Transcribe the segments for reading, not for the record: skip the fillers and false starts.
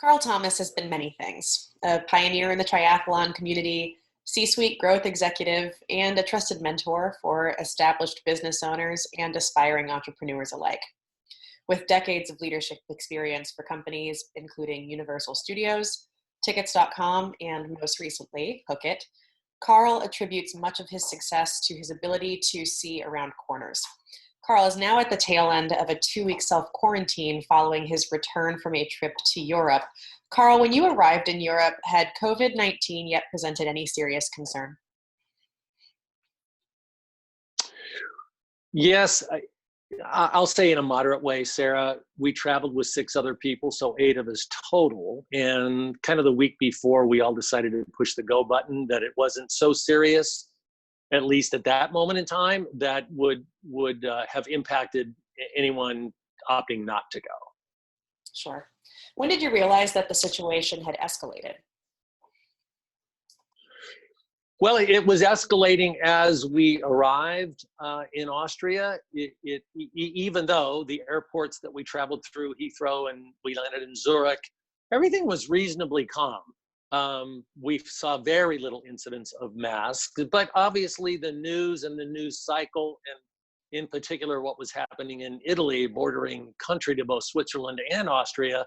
Carl Thomas has been many things: a pioneer in the triathlon community, C-suite growth executive, and a trusted mentor for established business owners and aspiring entrepreneurs alike. With decades of leadership experience for companies including Universal Studios, Tickets.com, and most recently, Hookit, Carl attributes much of his success to his ability to see around corners. Carl is now at the tail end of a 2-week self-quarantine following his return from a trip to Europe. Carl, when you arrived in Europe, had COVID-19 yet presented any serious concern? Yes, I'll say in a moderate way, Sarah. We traveled with 6 other people, so 8 of us total. And kind of the week before, we all decided to push the go button, that it wasn't so serious, at least at that moment in time, that would have impacted anyone opting not to go. Sure. When did you realize that the situation had escalated? Well, it was escalating as we arrived in Austria. Even though the airports that we traveled through, Heathrow, and we landed in Zurich, everything was reasonably calm. We saw very little incidence of masks, but obviously the news and the news cycle, and in particular what was happening in Italy, bordering country to both Switzerland and Austria,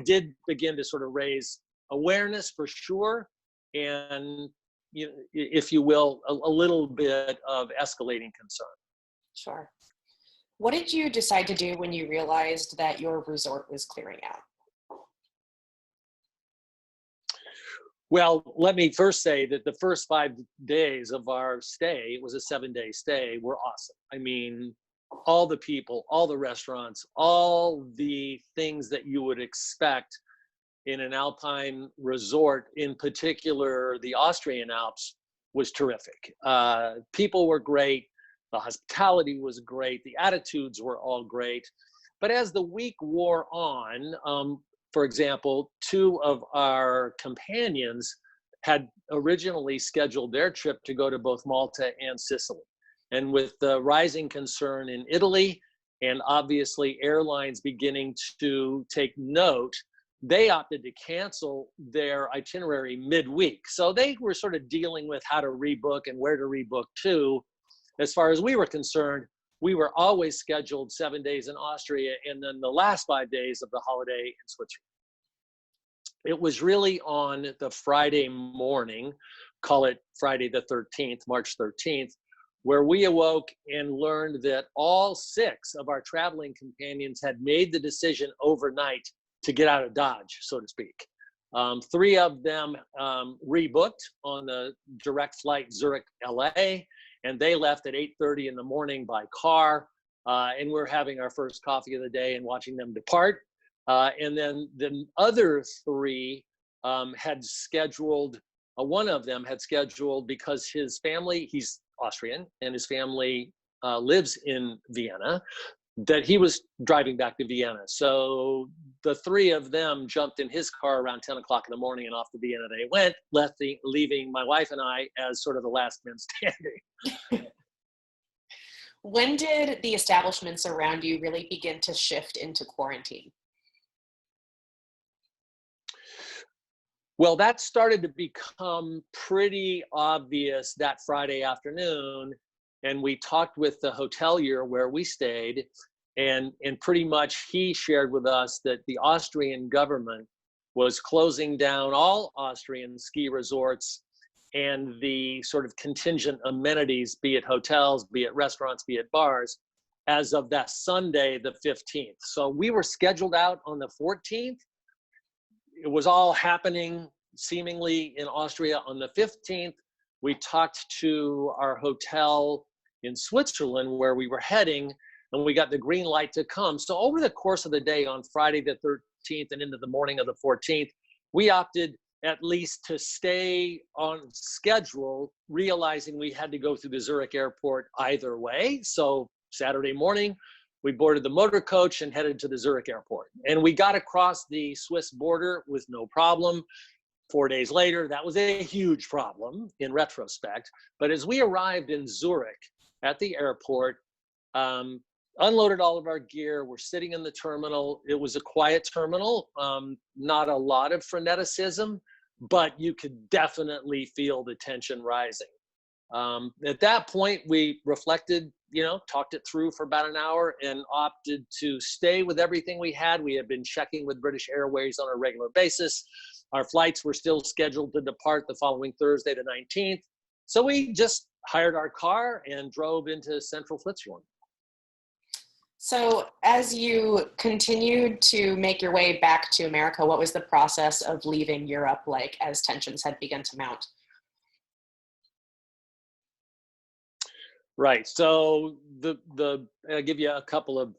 did begin to sort of raise awareness for sure, and if you will, a little bit of escalating concern. Sure. What did you decide to do when you realized that your resort was clearing out? Well, let me first say that the first 5 days of our stay, it was a 7-day stay, were awesome. I mean, all the people, all the restaurants, all the things that you would expect in an alpine resort, in particular the Austrian Alps, was terrific. People were great. The hospitality was great. The attitudes were all great. But as the week wore on, for example, 2 of our companions had originally scheduled their trip to go to both Malta and Sicily. And with the rising concern in Italy, and obviously airlines beginning to take note, they opted to cancel their itinerary midweek. So they were sort of dealing with how to rebook and where to rebook to. As far as we were concerned, we were always scheduled 7 days in Austria and then the last 5 days of the holiday in Switzerland. It was really on the Friday morning, call it Friday the 13th, March 13th, where we awoke and learned that all 6 of our traveling companions had made the decision overnight to get out of Dodge, so to speak. 3 of them rebooked on the direct flight Zurich-LA, and they left at 8:30 in the morning by car. And we're having our first coffee of the day and watching them depart. And then the other 3 had scheduled, one of them had scheduled, because his family, he's Austrian, and his family lives in Vienna, that he was driving back to Vienna. So the 3 of them jumped in his car around 10 o'clock in the morning, and off to Vienna they went, leaving my wife and I as sort of the last men standing. When did the establishments around you really begin to shift into quarantine? Well, that started to become pretty obvious that Friday afternoon. And we talked with the hotelier where we stayed, and pretty much he shared with us that the Austrian government was closing down all Austrian ski resorts and the sort of contingent amenities, be it hotels, be it restaurants, be it bars, as of that Sunday, the 15th. So we were scheduled out on the 14th. It was all happening seemingly in Austria on the 15th. We talked to our hotel in Switzerland where we were heading, and we got the green light to come. So over the course of the day on Friday the 13th and into the morning of the 14th, we opted at least to stay on schedule, realizing we had to go through the Zurich airport either way. So Saturday morning, we boarded the motor coach and headed to the Zurich airport. And we got across the Swiss border with no problem. 4 days later, that was a huge problem in retrospect. But as we arrived in Zurich at the airport, unloaded all of our gear. We're sitting in the terminal. It was a quiet terminal, not a lot of freneticism, but you could definitely feel the tension rising. At that point, we reflected, talked it through for about an hour and opted to stay with everything we had. We had been checking with British Airways on a regular basis. Our flights were still scheduled to depart the following Thursday, the 19th. So we just hired our car and drove into central Switzerland. So as you continued to make your way back to America, what was the process of leaving Europe like as tensions had begun to mount? Right. So I'll give you a couple of,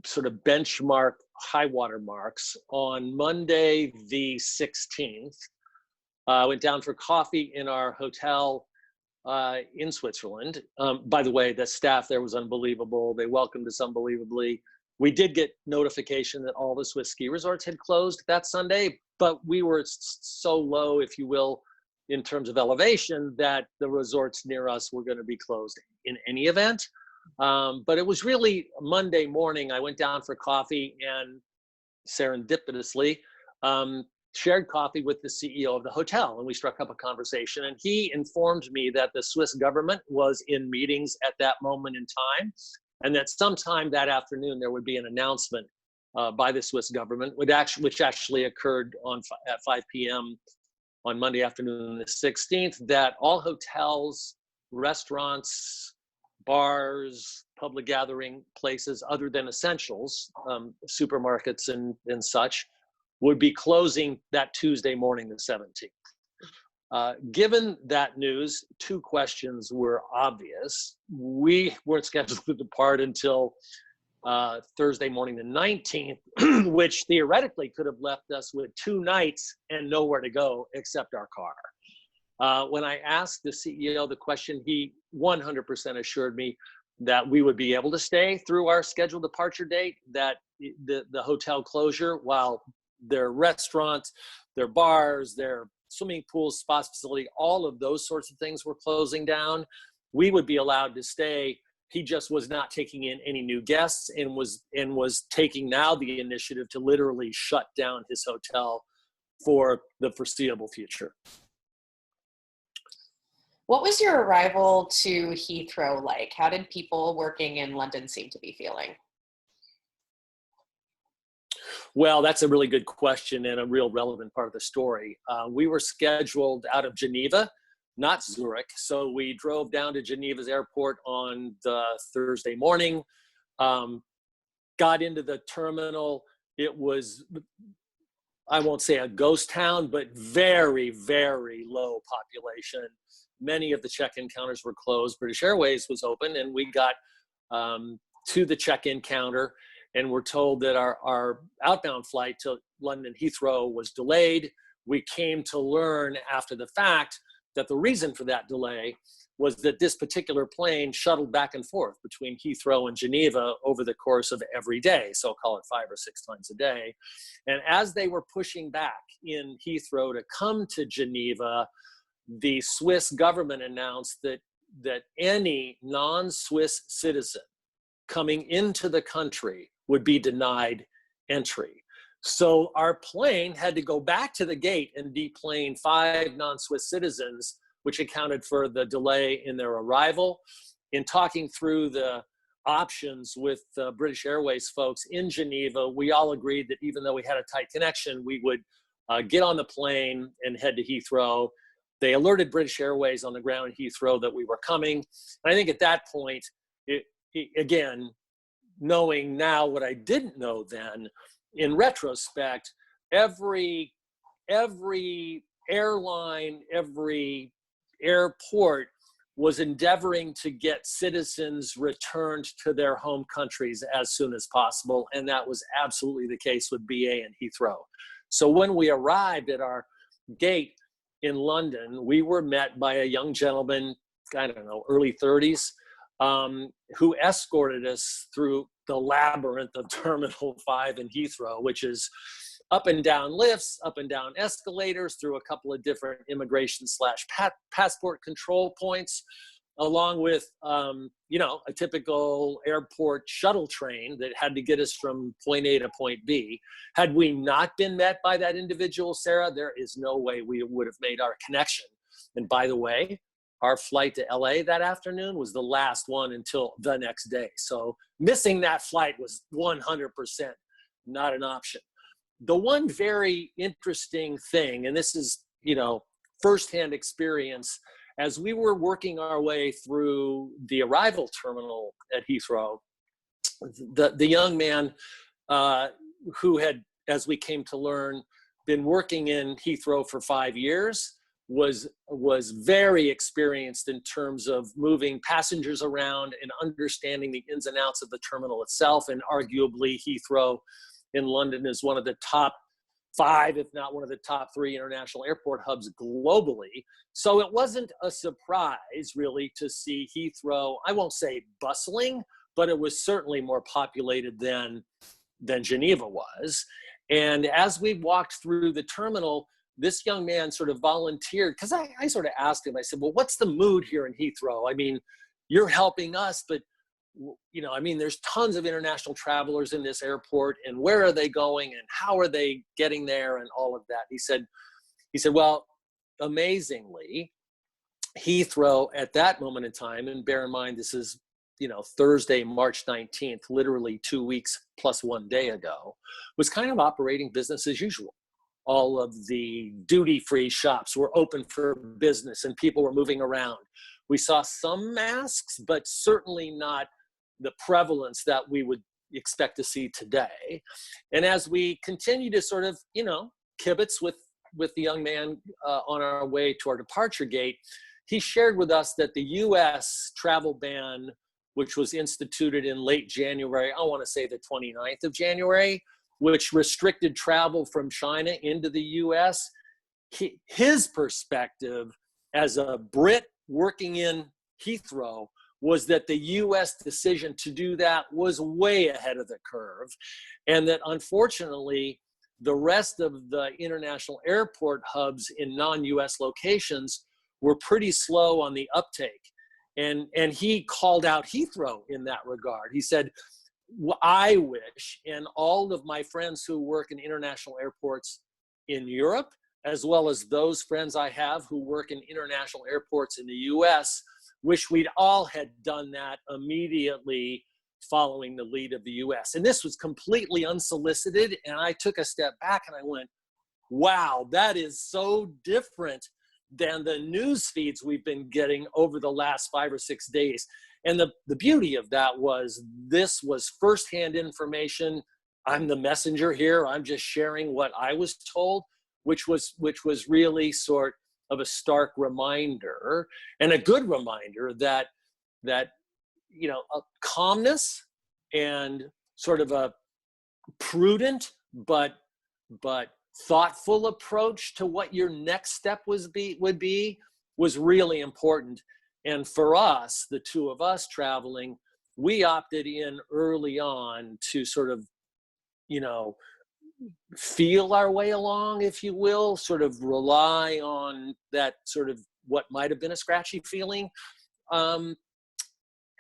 sort of benchmark high water marks. On Monday, the 16th, I went down for coffee in our hotel in Switzerland. By the way, the staff there was unbelievable. They welcomed us unbelievably. We did get notification that all the Swiss ski resorts had closed that Sunday, but we were so low, if you will, in terms of elevation, that the resorts near us were going to be closed in any event. But it was really Monday morning. I went down for coffee and serendipitously shared coffee with the CEO of the hotel, and we struck up a conversation. And he informed me that the Swiss government was in meetings at that moment in time, and that sometime that afternoon there would be an announcement by the Swiss government, which actually occurred at 5 p.m. on Monday afternoon, the 16th, that all hotels, restaurants, bars, public gathering places other than essentials, supermarkets and such, would be closing that Tuesday morning, the 17th. Given that news, two questions were obvious. We weren't scheduled to depart until Thursday morning, the 19th, which theoretically could have left us with 2 nights and nowhere to go except our car. When I asked the CEO the question, he 100% assured me that we would be able to stay through our scheduled departure date, that the hotel closure, while their restaurants, their bars, their swimming pools, spa facility, all of those sorts of things were closing down, we would be allowed to stay. He just was not taking in any new guests and was taking now the initiative to literally shut down his hotel for the foreseeable future. What was your arrival to Heathrow like? How did people working in London seem to be feeling? Well, that's a really good question and a real relevant part of the story. We were scheduled out of Geneva, not Zurich. So we drove down to Geneva's airport on the Thursday morning, got into the terminal. It was, I won't say a ghost town, but very, very low population. Many of the check-in counters were closed. British Airways was open, and we got to the check-in counter and were told that our outbound flight to London Heathrow was delayed. We came to learn after the fact that the reason for that delay was that this particular plane shuttled back and forth between Heathrow and Geneva over the course of every day. So I'll call it 5 or 6 times a day. And as they were pushing back in Heathrow to come to Geneva, the Swiss government announced that any non-Swiss citizen coming into the country would be denied entry. So our plane had to go back to the gate and deplane 5 non-Swiss citizens, which accounted for the delay in their arrival. In talking through the options with British Airways folks in Geneva, we all agreed that even though we had a tight connection, we would get on the plane and head to Heathrow. They alerted British Airways on the ground in Heathrow that we were coming. And I think at that point, again, knowing now what I didn't know then, in retrospect, every airline, every airport was endeavoring to get citizens returned to their home countries as soon as possible. And that was absolutely the case with BA and Heathrow. So when we arrived at our gate in London, we were met by a young gentleman, I don't know, early 30s, who escorted us through the labyrinth of Terminal 5 in Heathrow, which is up and down lifts, up and down escalators, through a couple of different immigration / passport control points, along with, a typical airport shuttle train that had to get us from point A to point B. Had we not been met by that individual, Sarah, there is no way we would have made our connection. And by the way, our flight to LA that afternoon was the last one until the next day. So missing that flight was 100% not an option. The one very interesting thing, and this is, firsthand experience, as we were working our way through the arrival terminal at Heathrow, the young man who had, as we came to learn, been working in Heathrow for 5 years, was very experienced in terms of moving passengers around and understanding the ins and outs of the terminal itself. And arguably Heathrow in London is one of the top 5, if not one of the top 3 international airport hubs globally. So it wasn't a surprise really to see Heathrow, I won't say bustling, but it was certainly more populated than Geneva was. And as we walked through the terminal, this young man sort of volunteered, because I sort of asked him, I said, well, what's the mood here in Heathrow? I mean, you're helping us, but there's tons of international travelers in this airport, and where are they going and how are they getting there and all of that. He said, well, amazingly, Heathrow at that moment in time, and bear in mind, this is, Thursday, March 19th, literally 2 weeks plus 1 day ago, was kind of operating business as usual. All of the duty-free shops were open for business and people were moving around. We saw some masks, but certainly not the prevalence that we would expect to see today. And as we continue to sort of, kibitz with the young man on our way to our departure gate, he shared with us that the U.S. travel ban, which was instituted in late January, I want to say the 29th of January, which restricted travel from China into the U.S., his perspective as a Brit working in Heathrow was that the U.S. decision to do that was way ahead of the curve, and that unfortunately, the rest of the international airport hubs in non-U.S. locations were pretty slow on the uptake. And he called out Heathrow in that regard. He said, I wish, and all of my friends who work in international airports in Europe, as well as those friends I have who work in international airports in the US, wish we'd all had done that immediately following the lead of the US. And this was completely unsolicited. And I took a step back and I went, wow, that is so different than the news feeds we've been getting over the last 5 or 6 days. And the beauty of that was this was firsthand information. I'm the messenger here. I'm just sharing what I was told, which was really sort of a stark reminder and a good reminder that a calmness and sort of a prudent but thoughtful approach to what your next step would be was really important. And for us, the two of us traveling, we opted in early on to sort of, feel our way along, if you will, sort of rely on that sort of what might have been a scratchy feeling,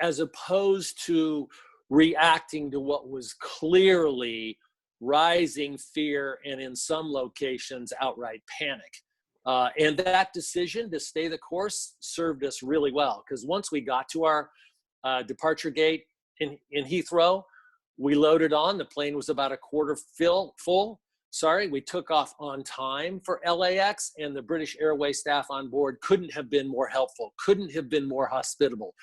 as opposed to reacting to what was clearly rising fear and in some locations outright panic. And that decision to stay the course served us really well, because once we got to our departure gate in Heathrow, we loaded on. The plane was about a quarter full. We took off on time for LAX, and the British Airways staff on board couldn't have been more helpful, couldn't have been more hospitable.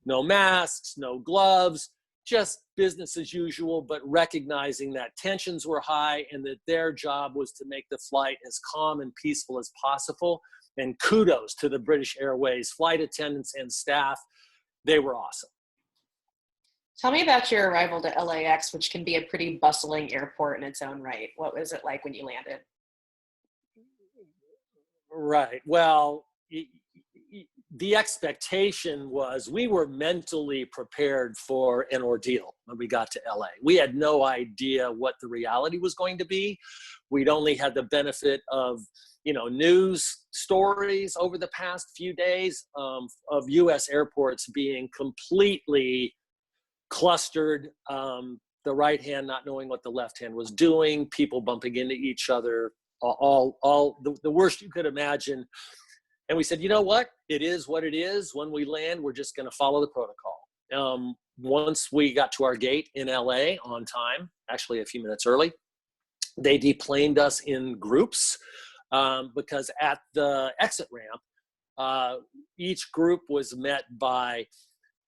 No masks, no gloves, just business as usual, but recognizing that tensions were high and that their job was to make the flight as calm and peaceful as possible. And kudos to the British Airways flight attendants and staff. They were awesome. Tell me about your arrival to LAX, which can be a pretty bustling airport in its own right. What was it like when you landed? Right. Well, the expectation was we were mentally prepared for an ordeal when we got to LA. We had no idea what the reality was going to be. We'd only had the benefit of, news stories over the past few days of US airports being completely clustered, the right hand not knowing what the left hand was doing, people bumping into each other, all the worst you could imagine. And we said, you know what? It is what it is. When we land, we're just going to follow the protocol. Once we got to our gate in LA on time, actually a few minutes early, they deplaned us in groups because at the exit ramp, each group was met by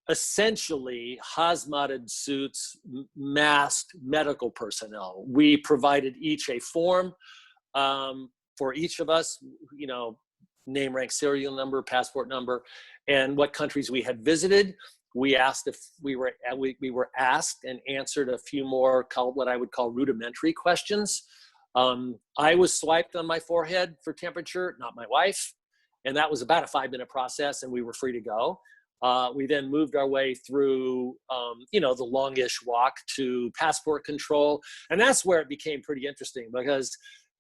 essentially hazmated suits, masked medical personnel. We provided each a form for each of us, name, rank, serial number, passport number, and what countries we had visited. We asked if we were asked and answered a few more what I would call rudimentary questions. I was swiped on my forehead for temperature, not my wife, and that was about a 5-minute process, and we were free to go. We then moved our way through, the longish walk to passport control, and that's where it became pretty interesting because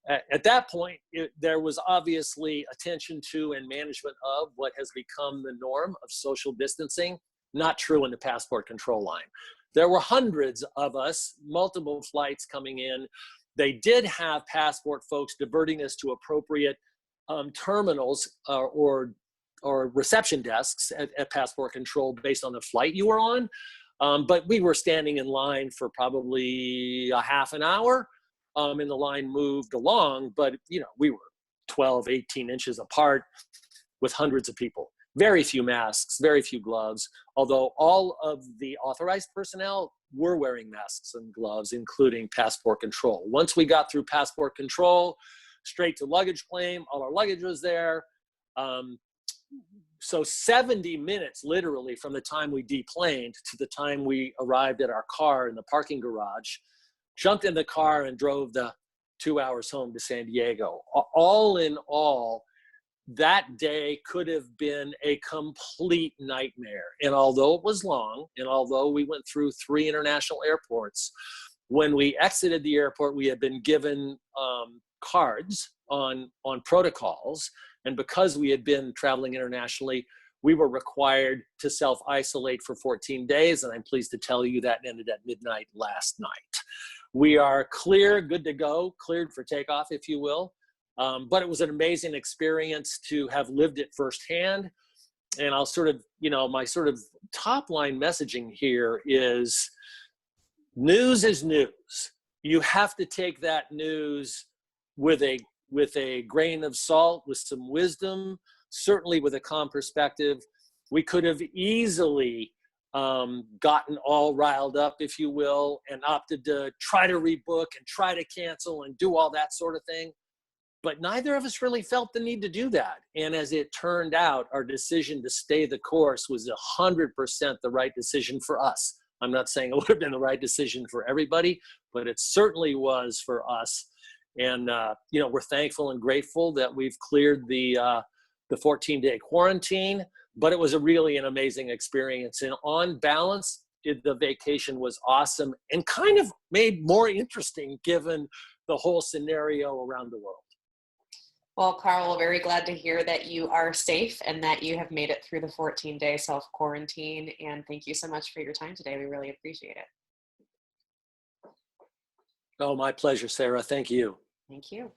at that point, there was obviously attention to and management of what has become the norm of social distancing, not true in the passport control line. There were hundreds of us, multiple flights coming in. They did have passport folks diverting us to appropriate terminals or reception desks at passport control based on the flight you were on. But we were standing in line for probably a half an hour. And the line moved along, but we were 12, 18 inches apart with hundreds of people. Very few masks, very few gloves, although all of the authorized personnel were wearing masks and gloves, including passport control. Once we got through passport control, straight to luggage claim, all our luggage was there. So 70 minutes literally from the time we deplaned to the time we arrived at our car in the parking garage, jumped in the car and drove the 2 hours home to San Diego. All in all, that day could have been a complete nightmare. And although it was long, and although we went through 3 international airports, when we exited the airport, we had been given cards on protocols. And because we had been traveling internationally, we were required to self-isolate for 14 days. And I'm pleased to tell you that ended at midnight last night. We are clear, good to go, cleared for takeoff, if you will. But it was an amazing experience to have lived it firsthand. And I'll my sort of top line messaging here is news is news. You have to take that news with a grain of salt, with some wisdom, certainly with a calm perspective. We could have easily gotten all riled up, if you will, and opted to try to rebook and try to cancel and do all that sort of thing. But neither of us really felt the need to do that. And as it turned out, our decision to stay the course was 100% the right decision for us. I'm not saying it would have been the right decision for everybody, but it certainly was for us. And, we're thankful and grateful that we've cleared the 14-day quarantine, but it was really an amazing experience. And on balance, the vacation was awesome and kind of made more interesting given the whole scenario around the world. Well, Carl, very glad to hear that you are safe and that you have made it through the 14-day self-quarantine. And thank you so much for your time today. We really appreciate it. Oh, my pleasure, Sarah. Thank you. Thank you.